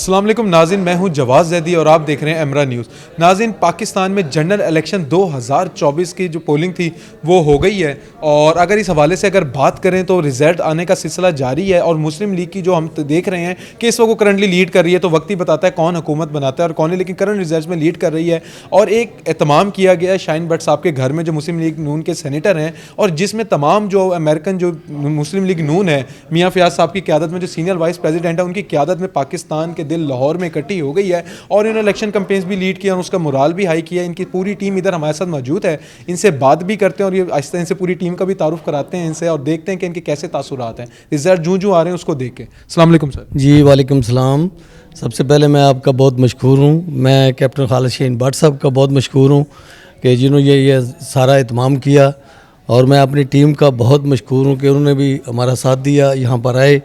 अस्सलाम वालेकुम नाज़रीन, मैं हूं जवाद जैदी और आप देख रहे हैं एमरा न्यूज़। नाज़रीन, पाकिस्तान में जनरल इलेक्शन 2024 की जो पोलिंग थी वो हो गई है और अगर इस हवाले से अगर बात करें तो रिज़ल्ट आने का सिलसिला जारी है और मुस्लिम लीग की जो हम देख रहे हैं कि इस वक्त वो करंटली लीड कर रही है, तो वक्त ही बताता है कौन हुकूमत बनाता है और कौन है, लेकिन करंट रिजल्ट में लीड कर रही है। और एक एहतमाम किया गया है शाहीन भट्ट साहब के घर में, जो मुस्लिम लीग नून के सेनेटर हैं, और जिसमें तमाम जो अमेरिकन जो मुस्लिम लीग नून है मियाँ फयाज साहब की क़यादत में, जो सीनियर वाइस प्रेसिडेंट है, उनकी क़यादत में पाकिस्तान के दिल लाहौर में इकट्ठी हो गई है और इन्होंने इलेक्शन कैंपेन्स भी लीड किया और उसका मोराल भी हाई किया। इनकी पूरी टीम इधर हमारे साथ मौजूद है, इनसे बात भी करते हैं और ये आहिस्ता इनसे पूरी टीम का भी तारुफ कराते हैं इनसे और देखते हैं कि इनके कैसे तासुरात हैं रिजल्ट जूँ आ रहे हैं उसको देख के। अस्सलाम वालेकुम सर। जी वालेकुम सलाम। सबसे पहले मैं आपका बहुत मशकूर हूँ, मैं कैप्टन खालिद शाहीन भट्ट साहब का बहुत मशकूर हूँ कि जिन्होंने ये सारा इत्माम किया, और मैं अपनी टीम का बहुत मशकूर हूँ कि उन्होंने भी हमारा साथ दिया, यहाँ पर आए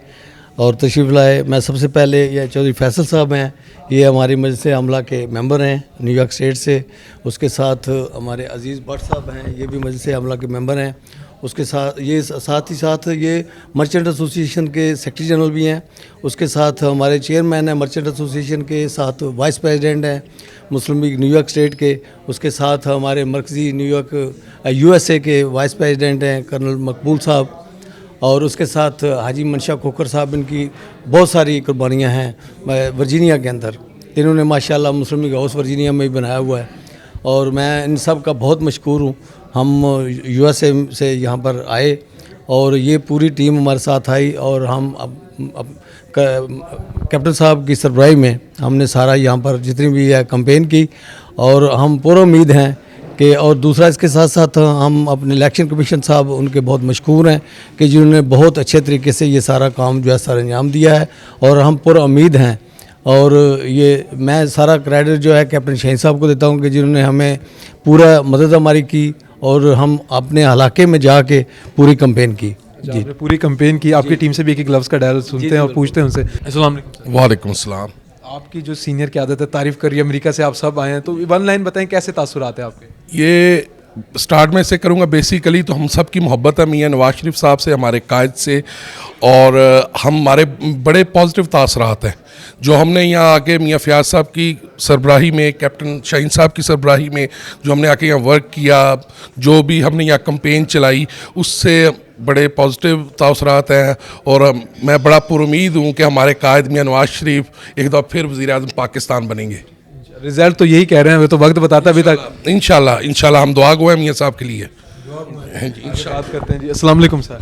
और तशरीफ़ लाए। मैं सबसे पहले ये चौधरी फैसल साहब हैं, ये हमारी मजलिस आमला के मेंबर हैं न्यूयॉर्क स्टेट से। उसके साथ हमारे अजीज़ भट्ट साहब हैं, ये भी मजलिस आमला के मेंबर हैं। उसके साथ ही साथ ये मर्चेंट एसोसिएशन के सेक्रेटरी जनरल भी हैं। उसके साथ हमारे चेयरमैन हैं मर्चेंट एसोसिएशन के, साथ वाइस प्रेसिडेंट हैं मुस्लिम लीग न्यूयॉर्क स्टेट के। उसके साथ हमारे मरकज़ी न्यूयॉर्क USA के वाइस प्रेसिडेंट हैं कर्नल मकबूल साहब, और उसके साथ हाजी मनशा खोखर साहब। इनकी बहुत सारी कुर्बानियाँ हैं वर्जीनिया के अंदर, इन्होंने माशाल्लाह मुस्लिम लीग हाउस वर्जीनिया में भी बनाया हुआ है, और मैं इन सब का बहुत मशकूर हूँ। हम USA से यहाँ पर आए और ये पूरी टीम हमारे साथ आई, और हम अब कैप्टन साहब की सरबराही में हमने सारा यहाँ पर जितनी भी है कैंपेन की, और हम पूरा उम्मीद हैं कि, और दूसरा इसके साथ साथ हम अपने इलेक्शन कमीशन साहब उनके बहुत मशकूर हैं कि जिन्होंने बहुत अच्छे तरीके से ये सारा काम जो है सर अंजाम दिया है, और हम पूरा उम्मीद हैं। और ये मैं सारा क्रेडिट जो है कैप्टन शाहीन साहब को देता हूँ कि जिन्होंने हमें पूरा मदद हमारी की, और हम अपने इलाके में जाके पूरी कैंपेन की। जी, पूरी कैंपेन की। आपकी टीम से भी एक लफ्ज़ का डायल सुनते हैं और पूछते हैं उनसे। अस्सलाम वालेकुम। वालेकुम सलाम। आपकी जो सीनियर की आदत है तारीफ़ करिए, अमेरिका से आप सब आए हैं, तो वन लाइन बताएं कैसे तासुरात है आपके। ये स्टार्ट में से करूँगा, बेसिकली तो हम सब की मोहब्बत है मियाँ नवाज शरीफ साहब से, हमारे कायद से, और हमारे बड़े पॉजिटिव तासरात हैं जो हमने यहाँ आके मियाँ फयाज साहब की सरबराही में, कैप्टन शाहीन साहब की सरबराही में जो हमने आके यहाँ वर्क किया, जो भी हमने यहाँ कैंपेन चलाई, उससे बड़े पॉजिटिव तासरात हैं। और मैं बड़ा पुरुमीद हूँ कि हमारे कायद मियाँ नवाज शरीफ एक दफ़ा फिर वज़ीर-ए-आज़म पाकिस्तान बनेंगे। रिजल्ट तो यही कह रहे हैं, वे तो वक्त बताता अभी तक। इंशाल्लाह हम दुआ गो हैं मियाँ साहब के लिए। बात करते हैं जी। अस्सलाम वालेकुम सर।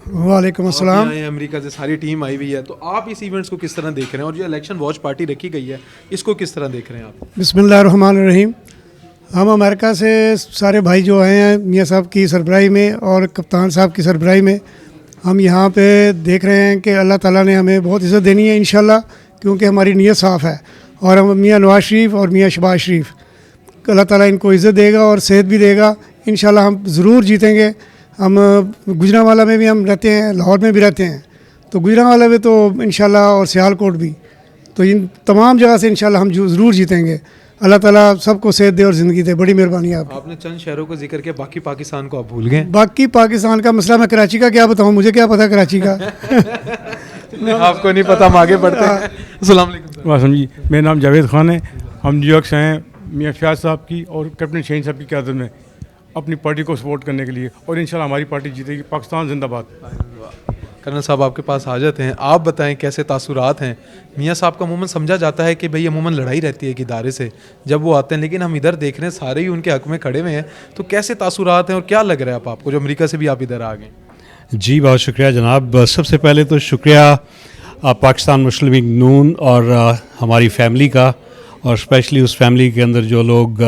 वालेकुम अस्सलाम। अमेरिका से सारी टीम आई हुई है, तो आप इस इवेंट्स को किस तरह देख रहे हैं और जो इलेक्शन वॉच पार्टी रखी गई है इसको किस तरह देख रहे हैं आप। बिस्मिल्लाहिर्रहमानिर्रहीम। हम अमेरिका से सारे भाई जो आए हैं मियाँ साहब की सरबराही में और कप्तान साहब की सरबराही में, हम यहाँ पे देख रहे हैं कि अल्लाह ताला ने हमें बहुत इज़्ज़त देनी है इंशाल्लाह, क्योंकि हमारी नीयत साफ़ है। और हम मियाँ नवाज शरीफ और मियाँ शहबाज शरीफ, अल्लाह ताला इनको इज़्ज़त देगा और सेहत भी देगा, इंशाल्लाह हम ज़रूर जीतेंगे। हम गुजरांवाला में भी हम रहते हैं, लाहौर में भी रहते हैं, तो गुजरांवाला में तो इंशाल्लाह, और सियालकोट भी, तो इन तमाम जगह से इंशाल्लाह हम ज़रूर जीतेंगे। अल्लाह ताला सबको सेहत दे और ज़िंदगी दे। बड़ी मेहरबानी है आपने चंद शहरों को जिक्र किया, बाकी पाकिस्तान को आप भूल गए। बाकी पाकिस्तान का मसला, मैं कराची का क्या बताऊँ, मुझे क्या पता कराची का। आपको नहीं पता, हम आगे बढ़ते हैं। अस्सलाम वालेकुम। वाह जी, मेरा नाम जावेद ख़ान है, हम न्यूयॉर्क से हैं मियाँ फयाज साहब की और कैप्टन शाहीन साहब की क़यादत में अपनी पार्टी को सपोर्ट करने के लिए, और इंशाल्लाह हमारी पार्टी जीतेगी। पाकिस्तान जिंदाबाद। कर्नल साहब आपके पास हाजत हैं, आप बताएं कैसे तासुरात हैं। मियाँ साहब का अमूमन समझा जाता है कि भाई अमूमन लड़ाई रहती है एक इदारे से जब वो आते हैं, लेकिन हम इधर देख रहे हैं सारे ही उनके हक में खड़े हुए हैं, तो कैसे तासुरात हैं और क्या लग रहा है आपको जो अमेरिका से भी आप इधर आ गए। जी बहुत शुक्रिया जनाब। सबसे पहले तो शुक्रिया पाकिस्तान मुस्लिम लीग नून और हमारी फैमिली का, और स्पेशली उस फैमिली के अंदर जो लोग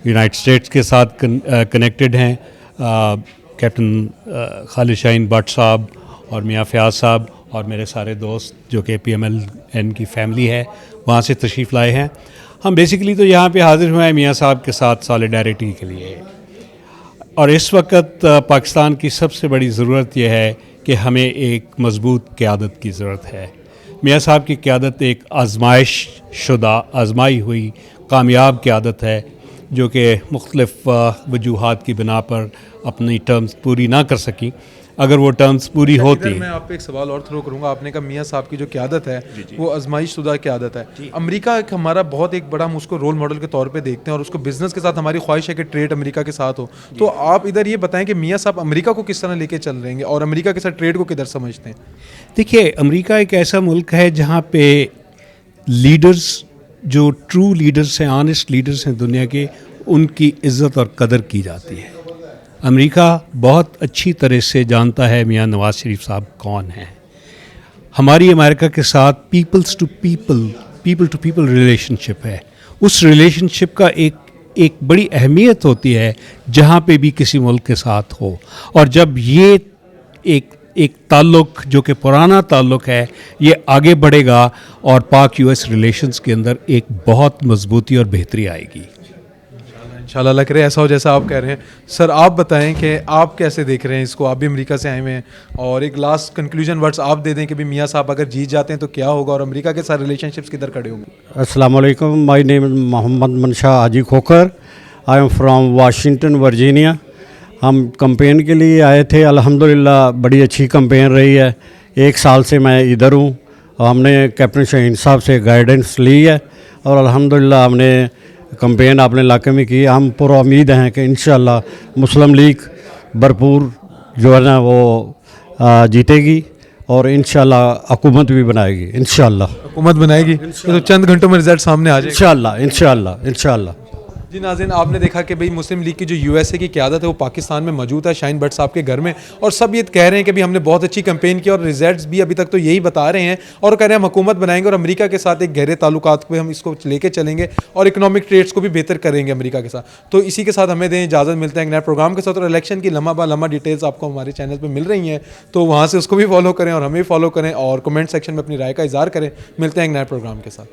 यूनाइटेड स्टेट्स के साथ कनेक्टेड हैं, कैप्टन खालिद शाहीन भट्ट साहब और मियाँ फयाज साहब और मेरे सारे दोस्त जो कि PMLN की फैमिली है वहाँ से तशरीफ़ लाए हैं। हम बेसिकली तो यहाँ पे हाज़िर हुए हैं मियाँ साहब के साथ सॉलिडारिटी के लिए, और इस वक्त पाकिस्तान की सबसे बड़ी ज़रूरत यह है कि हमें एक मज़बूत क़यादत की ज़रूरत है। मियाँ साहब की क़यादत एक आजमाइश शुदा, आजमाई हुई कामयाब क़यादत है जो कि मुख्तलिफ़ वजूहात की बिना पर अपनी टर्म्स पूरी ना कर सकी, अगर वो टर्म्स पूरी इधर होती। मैं आप पे एक सवाल और थ्रो करूंगा। आपने कहा मियाँ साहब की जो क़यादत है वो आजमाइश शुदा क़यादत है। अमेरिका एक हमारा बहुत एक बड़ा, हम उसको रोल मॉडल के तौर पे देखते हैं और उसको बिजनेस के साथ हमारी ख्वाहिश है कि ट्रेड अमेरिका के साथ हो। तो आप इधर ये बताएं कि मियाँ साहब अमेरिका को किस तरह लेके चल रहे हैं और अमेरिका के साथ ट्रेड को किधर समझते हैं? देखिए, अमेरिका एक ऐसा मुल्क है जहाँ पे लीडर्स, जो ट्रू लीडर्स हैं, ऑनेस्ट लीडर्स हैं दुनिया के, उनकी इज़्ज़त और कदर की जाती है। अमेरिका बहुत अच्छी तरह से जानता है मियाँ नवाज शरीफ साहब कौन हैं। हमारी अमेरिका के साथ पीपल्स टू पीपल रिलेशनशिप है। उस रिलेशनशिप का एक बड़ी अहमियत होती है जहाँ पे भी किसी मुल्क के साथ हो। और जब ये एक ताल्लुक जो कि पुराना ताल्लुक है, ये आगे बढ़ेगा और पाक यूएस रिलेशंस के अंदर एक बहुत मजबूती और बेहतरी आएगी। इंशाल्लाह लग रहा है ऐसा हो जैसा आप कह रहे हैं। सर आप बताएं कि आप कैसे देख रहे हैं इसको? आप भी अमेरिका से आए हुए हैं और एक लास्ट कंक्लूजन वर्ड्स आप दे दें कि भी मियाँ साहब अगर जीत जाते हैं तो क्या होगा और अमेरिका के साथ रिलेशनशिप्स किधर खड़े होंगे? अस्सलाम वालेकुम, my name is Mohammad Mansha Haji Khokhar, I am from Washington Virginia. हम कैंपेन के लिए आए थे, अल्हम्दुलिल्लाह बड़ी अच्छी कैंपेन रही है। 1 साल से मैं इधर हूँ और हमने कैप्टन शाहीन साहब से गाइडेंस ली है और अल्हम्दुलिल्लाह हमने कैंपेन अपने इलाके में की। हम पूरा उम्मीद हैं कि इंशाअल्लाह मुस्लिम लीग भरपूर जो है ना वो जीतेगी और इंशाअल्लाह हुकूमत भी बनाएगी। इंशाअल्लाह हुकूमत बनाएगी तो चंद घंटों में रिजल्ट सामने आ जाएगा। इंशाअल्लाह इंशाअल्लाह इंशाअल्लाह। जी नाज़रीन, आपने देखा कि भाई मुस्लिम लीग की जो यूएसए की क़यादत है वो पाकिस्तान में मौजूद है शाहीन भट्ट साहब के घर में, और सब ये कह रहे हैं कि भाई हमने बहुत अच्छी कैंपेन की और रिजल्ट्स भी अभी तक तो यही बता रहे हैं और कह रहे हैं हम हुकूमत बनाएंगे और अमेरिका के साथ एक गहरे ताल्लुकात पे हम इसको लेके चलेंगे और इकोनॉमिक ट्रेड्स को भी बेहतर करेंगे अमेरिका के साथ। तो इसी के साथ हमें दें इजाज़त, मिलते हैं एक नए प्रोग्राम के साथ। और इलेक्शन की लम्हा बा लम्हा डिटेल्स आपको हमारे चैनल पर मिल रही हैं, तो वहाँ से उसको भी फॉलो करें और हमें भी फॉलो करें और कमेंट सेक्शन में अपनी राय का इज़हार करें। मिलते हैं एक नए प्रोग्राम के साथ।